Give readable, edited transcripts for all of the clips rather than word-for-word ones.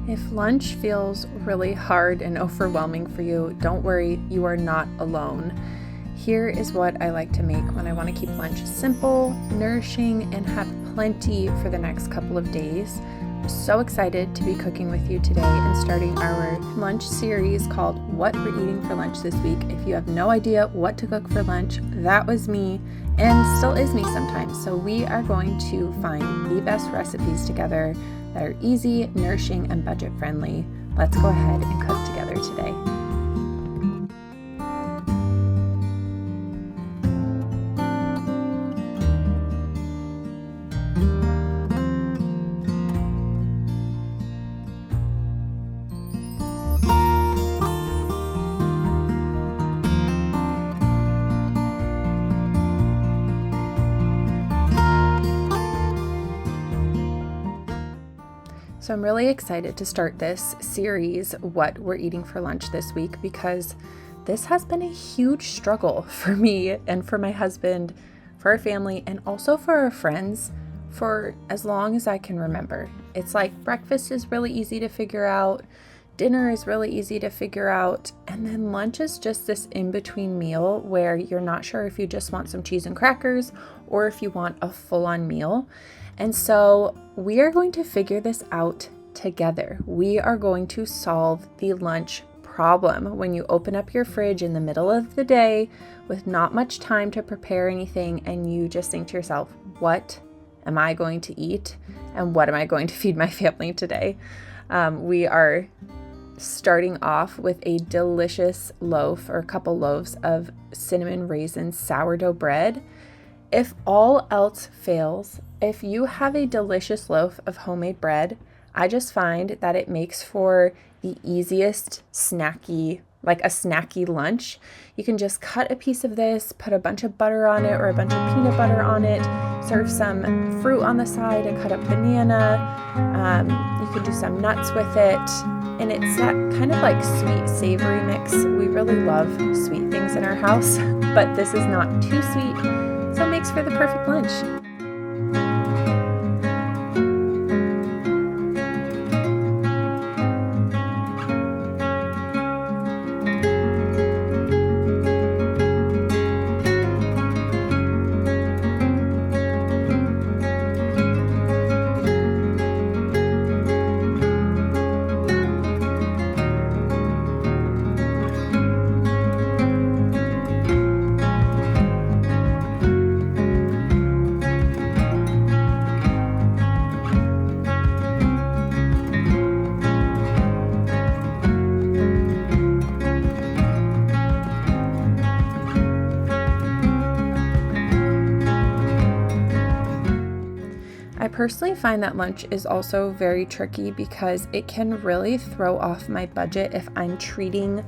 If lunch feels really hard and overwhelming for you, don't worry, you are not alone. Here is what I like to make when I want to keep lunch simple, nourishing, and have plenty for the next couple of days. I'm so excited to be cooking with you today and starting our lunch series called What We're Eating for Lunch This Week. If you have no idea what to cook for lunch, that was me and still is me sometimes. So we are going to find the best recipes together that are easy, nourishing, and budget friendly. Let's go ahead and cook together today. So I'm really excited to start this series, What We're Eating for Lunch This Week, because this has been a huge struggle for me and for my husband, for our family, and also for our friends for as long as I can remember. It's like breakfast is really easy to figure out, dinner is really easy to figure out, and then lunch is just this in-between meal where you're not sure if you just want some cheese and crackers or if you want a full-on meal. And so we are going to figure this out together. We are going to solve the lunch problem when you open up your fridge in the middle of the day with not much time to prepare anything and you just think to yourself, what am I going to eat and what am I going to feed my family today? We are starting off with a delicious loaf or a couple loaves of cinnamon raisin sourdough bread. If all else fails, if you have a delicious loaf of homemade bread, I just find that it makes for the easiest snacky, like a snacky lunch. You can just cut a piece of this, put a bunch of butter on it or a bunch of peanut butter on it, serve some fruit on the side, a cut up banana. You could do some nuts with it. And it's that kind of like sweet savory mix. We really love sweet things in our house, but this is not too sweet. So it makes for the perfect lunch. I personally find that lunch is also very tricky because it can really throw off my budget if I'm treating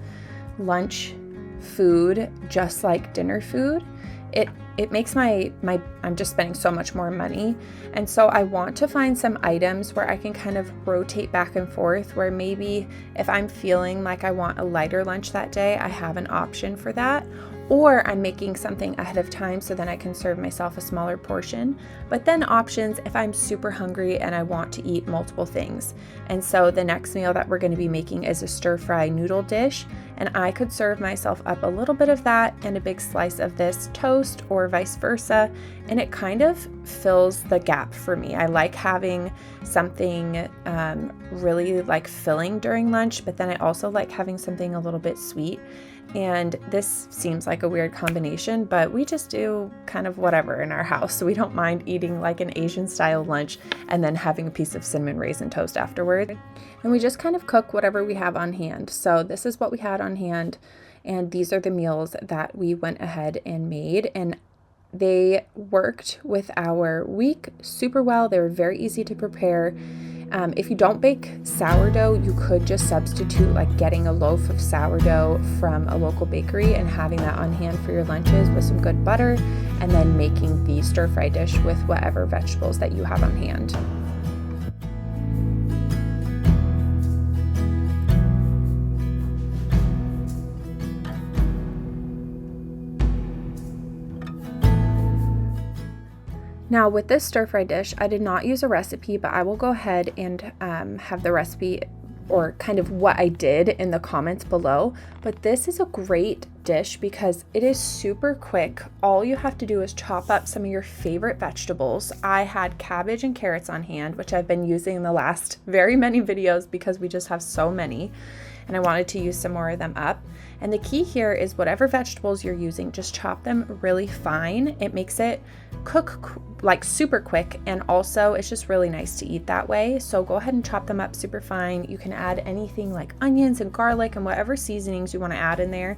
lunch food just like dinner food. It makes I'm just spending so much more money. And so I want to find some items where I can kind of rotate back and forth, where maybe if I'm feeling like I want a lighter lunch that day, I have an option for that. Or I'm making something ahead of time so then I can serve myself a smaller portion. But then options if I'm super hungry and I want to eat multiple things. And so the next meal that we're going to be making is a stir-fry noodle dish. And I could serve myself up a little bit of that and a big slice of this toast or vice versa. And it kind of fills the gap for me. I like having something really like filling during lunch, but then I also like having something a little bit sweet. And this seems like a weird combination, but we just do kind of whatever in our house. So we don't mind eating like an Asian style lunch and then having a piece of cinnamon raisin toast afterward. And we just kind of cook whatever we have on hand. So this is what we had on hand. And these are the meals that we went ahead and made. And they worked with our week super well. They were very easy to prepare. If you don't bake sourdough, you could just substitute like getting a loaf of sourdough from a local bakery and having that on hand for your lunches with some good butter, and then making the stir-fry dish with whatever vegetables that you have on hand. Now with this stir fry dish, I did not use a recipe, but I will go ahead and have the recipe or kind of what I did in the comments below. But this is a great dish because it is super quick. All you have to do is chop up some of your favorite vegetables. I had cabbage and carrots on hand, which I've been using in the last very many videos because we just have so many, and I wanted to use some more of them up. And the key here is whatever vegetables you're using, just chop them really fine. It makes it cook like super quick, and also it's just really nice to eat that way. So go ahead and chop them up super fine. You can add anything like onions and garlic and whatever seasonings you want to add in there.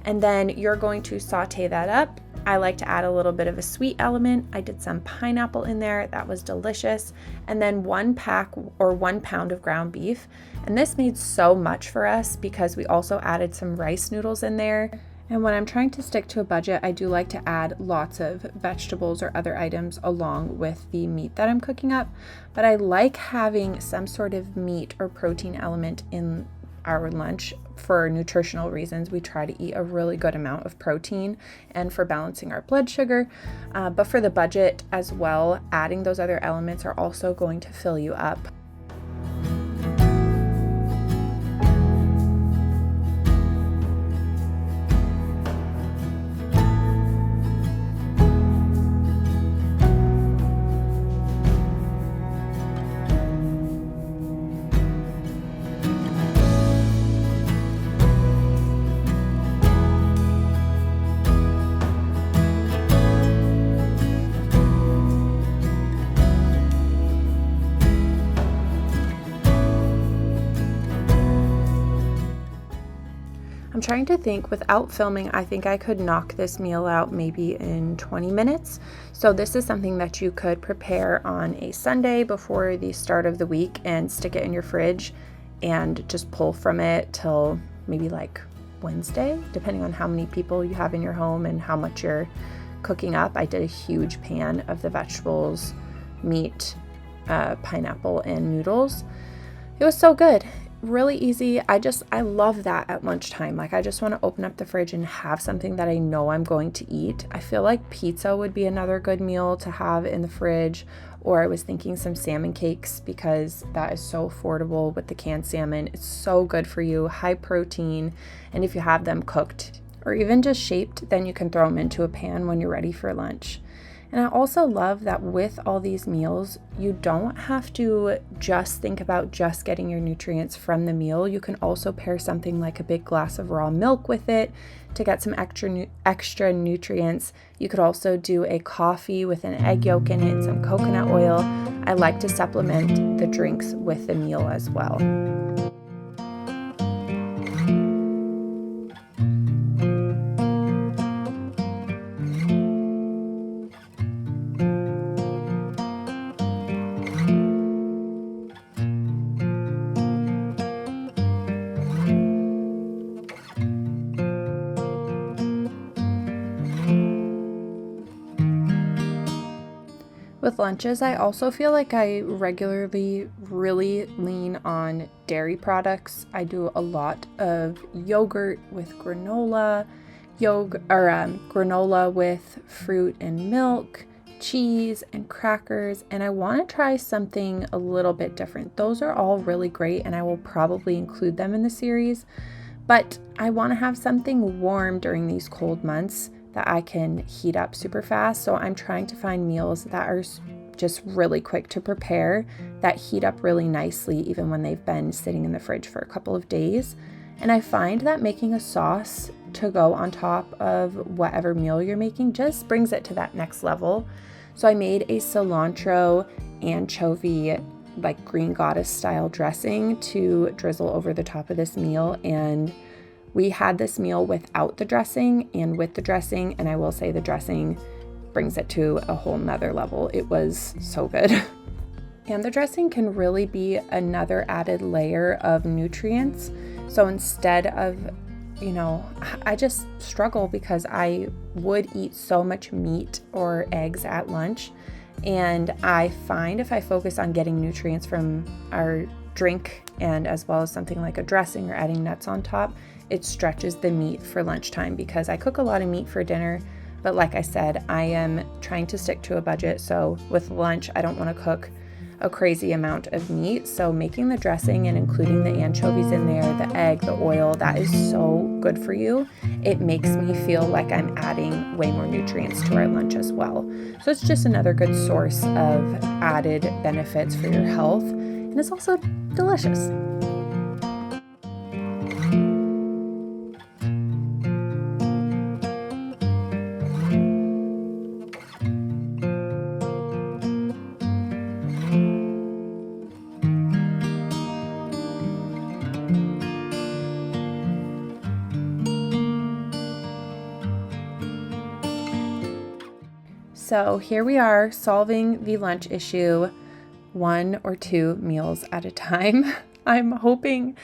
And then you're going to saute that up. I like to add a little bit of a sweet element. I did some pineapple in there. That was delicious. And then 1 pound of ground beef. And this made so much for us because we also added some rice noodles in there. And when I'm trying to stick to a budget, I do like to add lots of vegetables or other items along with the meat that I'm cooking up. But I like having some sort of meat or protein element in our lunch for nutritional reasons. We try to eat a really good amount of protein and for balancing our blood sugar. But for the budget as well, adding those other elements are also going to fill you up. I'm trying to think, without filming, I think I could knock this meal out maybe in 20 minutes. So this is something that you could prepare on a Sunday before the start of the week and stick it in your fridge and just pull from it till maybe like Wednesday, depending on how many people you have in your home and how much you're cooking up. I did a huge pan of the vegetables, meat, pineapple, and noodles. It was so good. Really easy. I love that at lunchtime. Like, I just want to open up the fridge and have something that I know I'm going to eat. I feel like pizza would be another good meal to have in the fridge, or I was thinking some salmon cakes because that is so affordable with the canned salmon. It's so good for you, high protein, and if you have them cooked or even just shaped, then you can throw them into a pan when you're ready for lunch. And I also love that with all these meals, you don't have to just think about just getting your nutrients from the meal. You can also pair something like a big glass of raw milk with it to get some extra nutrients. You could also do a coffee with an egg yolk in it and some coconut oil. I like to supplement the drinks with the meal as well. With lunches, I also feel like I regularly really lean on dairy products. I do a lot of yogurt with granola, granola with fruit and milk, cheese and crackers, and I want to try something a little bit different. Those are all really great, and I will probably include them in the series, but I want to have something warm during these cold months that I can heat up super fast. So I'm trying to find meals that are just really quick to prepare, that heat up really nicely even when they've been sitting in the fridge for a couple of days. And I find that making a sauce to go on top of whatever meal you're making just brings it to that next level. So I made a cilantro anchovy, like green goddess style dressing to drizzle over the top of this meal, and we had this meal without the dressing and with the dressing, and I will say the dressing brings it to a whole nother level. It was so good. And the dressing can really be another added layer of nutrients. So instead of, I just struggle because I would eat so much meat or eggs at lunch, and I find if I focus on getting nutrients from our drink and as well as something like a dressing or adding nuts on top, it stretches the meat for lunchtime because I cook a lot of meat for dinner. But like I said, I am trying to stick to a budget. So with lunch, I don't want to cook a crazy amount of meat. So making the dressing and including the anchovies in there, the egg, the oil, that is so good for you. It makes me feel like I'm adding way more nutrients to our lunch as well. So it's just another good source of added benefits for your health. And it's also delicious. So here we are solving the lunch issue 1 or 2 meals at a time. I'm hoping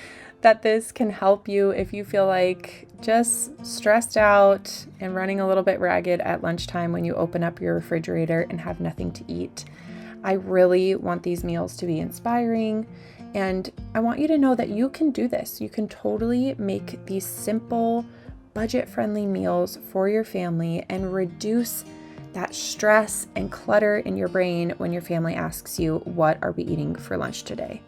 that this can help you if you feel like just stressed out and running a little bit ragged at lunchtime when you open up your refrigerator and have nothing to eat. I really want these meals to be inspiring, and I want you to know that you can do this. You can totally make these simple, budget-friendly meals for your family and reduce that stress and clutter in your brain when your family asks you, what are we eating for lunch today?